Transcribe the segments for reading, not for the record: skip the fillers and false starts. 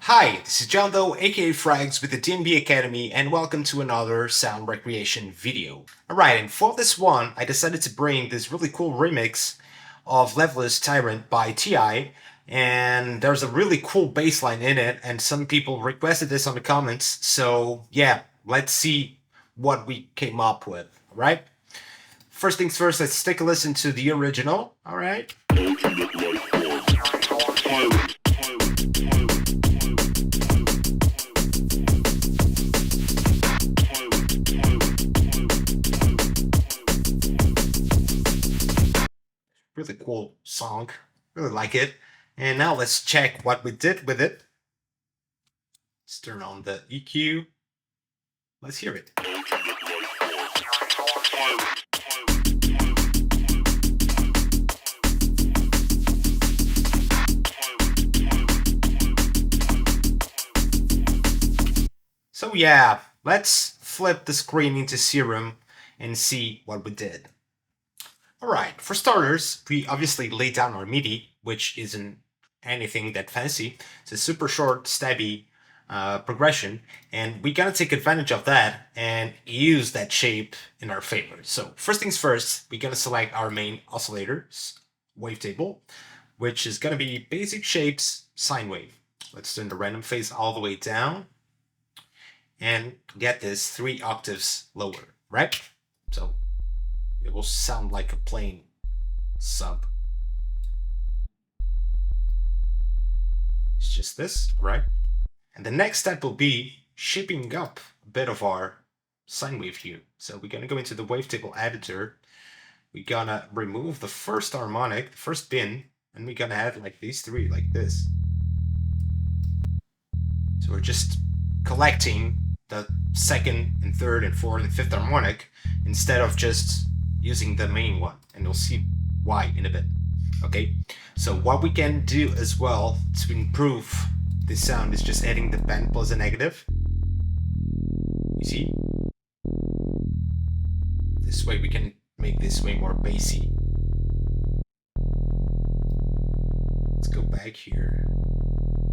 Hi, this is John Doe, aka Frags with the DNB Academy, and welcome to another sound recreation video. Alright, and for this one, I decided to bring this really cool remix of Levela's Tyrant by T.I., and there's a really cool bass line in it, and some people requested this on the comments, so yeah, let's see what we came up with, alright? First things first, let's take a listen to the original, alright? Really cool song. Really like it. And now let's check what we did with it. Let's turn on the EQ. Let's hear it. So yeah, let's flip the screen into Serum and see what we did. Alright, for starters, we obviously laid down our MIDI, which isn't anything that fancy. It's a super short, stabby progression, and we gotta take advantage of that and use that shape in our favor. So first things first, we're gonna select our main oscillator's wavetable, which is gonna be basic shapes sine wave. Let's turn the random phase all the way down and get this 3 octaves lower, right? So it will sound like a plain sub. It's just this, right? And the next step will be shaping up a bit of our sine wave here. So we're gonna go into the wavetable editor. We're gonna remove the first harmonic, the first bin, and we're gonna add like these 3, like this. So we're just collecting the second and third and fourth and fifth harmonic instead of just using the main one, and you'll see why in a bit. Okay, so what we can do as well to improve the sound is just adding the bend plus a negative. You see? This way we can make this way more bassy. Let's go back here.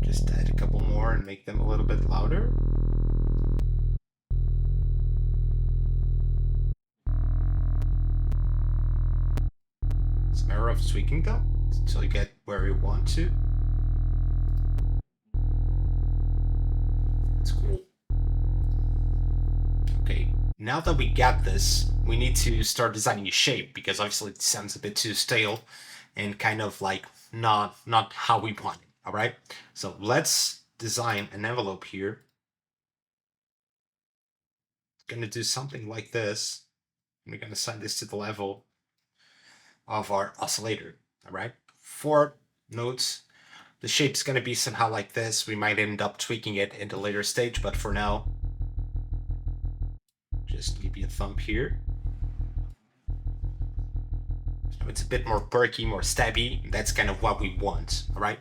Just add a couple more and make them a little bit louder. Some matter of tweaking them until you get where you want to. That's cool. Okay, now that we got this, we need to start designing a shape, because obviously it sounds a bit too stale and kind of like not how we want it. All right, so let's design an envelope here. Gonna do something like this. We're gonna assign this to the level of our oscillator. All right, 4 notes. The shape's gonna be somehow like this. We might end up tweaking it in the later stage, but for now, just give you a thumb here. So it's a bit more perky, more stabby. That's kind of what we want. All right.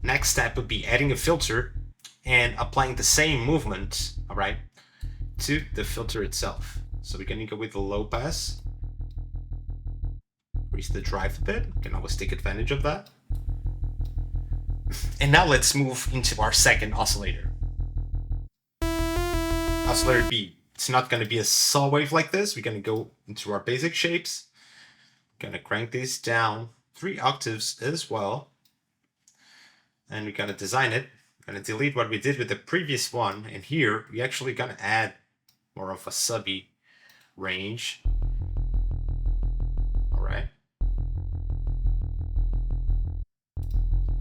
Next step would be adding a filter and applying the same movement, all right, to the filter itself. So we're gonna go with the low pass, increase the drive a bit. You can always take advantage of that. And now let's move into our second oscillator. Oscillator B. It's not gonna be a saw wave like this. We're gonna go into our basic shapes. Gonna crank these down 3 octaves as well. And we're gonna design it. We're gonna delete what we did with the previous one, and here we're actually gonna add more of a subby range. All right.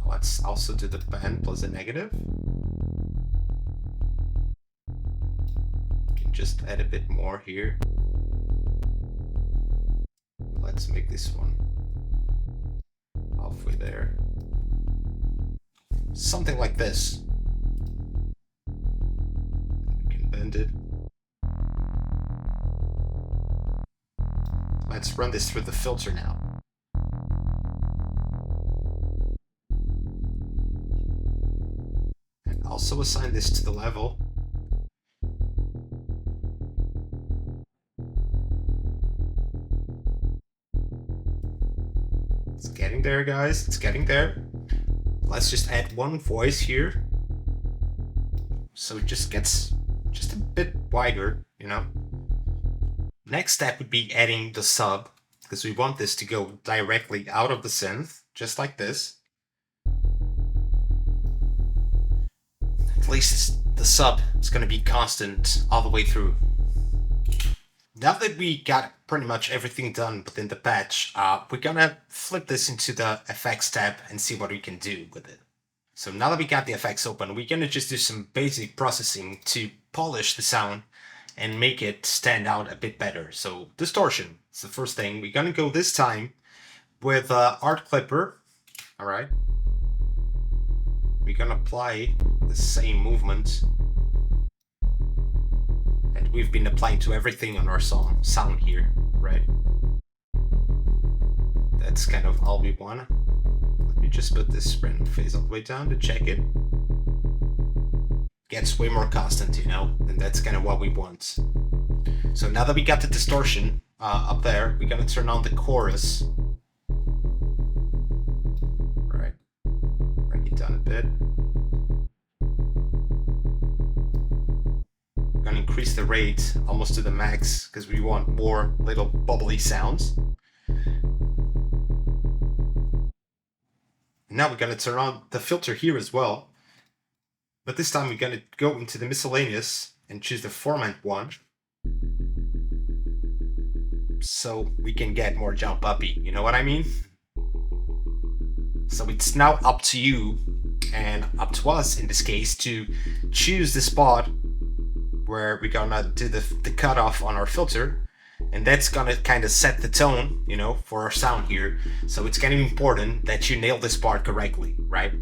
Let's also do the bend plus a negative. We can just add a bit more here. Let's make this one halfway there. Something like this. We can bend it. Let's run this through the filter now. And also assign this to the level. It's getting there, guys. It's getting there. Let's just add one voice here. so it just gets just a bit wider, you know. Next step would be adding the sub, because we want this to go directly out of the synth, just like this. At least the sub is going to be constant all the way through. Now that we got pretty much everything done within the patch, we're gonna flip this into the effects tab and see what we can do with it. So now that we got the effects open, we're gonna just do some basic processing to polish the sound and make it stand out a bit better. So distortion is the first thing. We're gonna go this time with Art Clipper. All right. We're gonna apply the same movement that we've been applying to everything on our sound here, right? That's kind of all we want. Let me just put this random phase all the way down to check it. Gets way more constant, you know, and that's kind of what we want. So now that we got the distortion up there, we're gonna turn on the chorus. Right, bring it down a bit. We're gonna increase the rate almost to the max because we want more little bubbly sounds. Now we're gonna turn on the filter here as well. But this time we're gonna go into the miscellaneous and choose the format one. So we can get more jump uppy, you know what I mean? So it's now up to you and up to us in this case to choose the spot where we're gonna do the cutoff on our filter, and that's gonna kind of set the tone, you know, for our sound here. So it's kind of important that you nail this part correctly, right?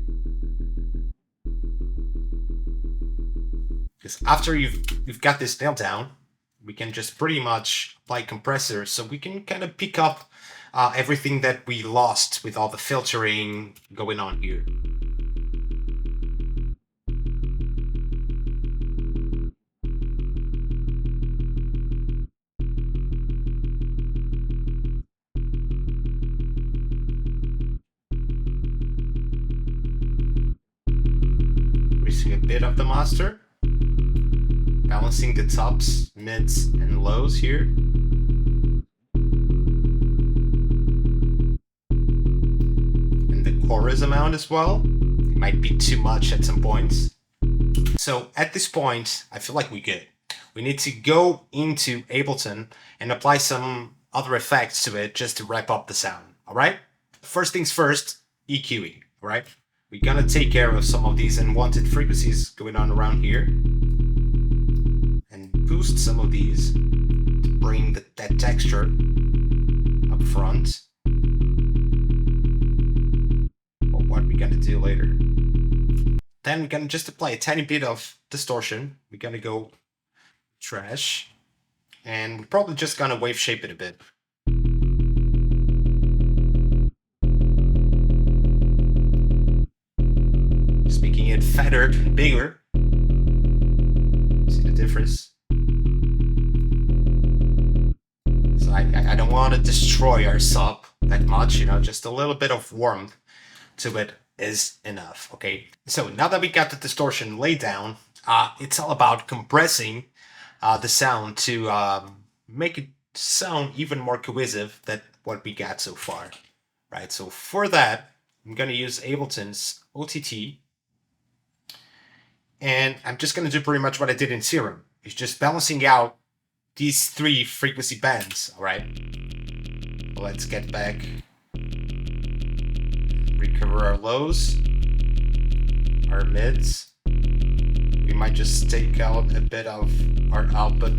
Because after you've got this nailed down, we can just pretty much apply compressor, so we can kind of pick up everything that we lost with all the filtering going on here. Increasing a bit of the master. Balancing the tops, mids, and lows here. And the chorus amount as well. It might be too much at some points. So at this point, I feel like we're good. We need to go into Ableton and apply some other effects to it just to wrap up the sound, all right? First things first, EQing, all right? We're gonna take care of some of these unwanted frequencies going on around here. Boost some of these to bring that texture up front. Or what we're gonna do later. Then we're gonna just apply a tiny bit of distortion. We're gonna go trash, and we're probably just gonna wave shape it a bit. Just making it fatter and bigger. See the difference? I don't want to destroy our sub that much, you know, just a little bit of warmth to it is enough, okay? So now that we got the distortion laid down, it's all about compressing the sound to make it sound even more cohesive than what we got so far, right? So for that, I'm going to use Ableton's OTT, and I'm just going to do pretty much what I did in Serum. It's just balancing out these three frequency bands, all right? Let's get back, recover our lows, our mids. We might just take out a bit of our output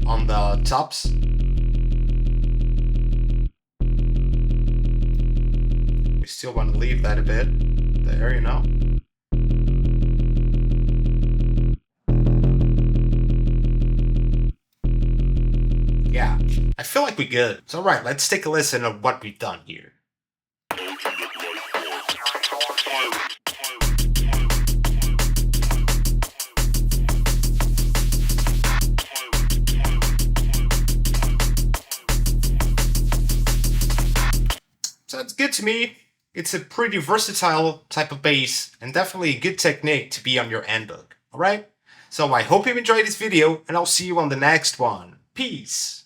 on the tops. We still want to leave that a bit there, you know? Yeah, I feel like we're good. So alright, let's take a listen of what we've done here. Sounds good to me. It's a pretty versatile type of bass and definitely a good technique to be on your handbook, alright? So I hope you enjoyed this video, and I'll see you on the next one. Peace!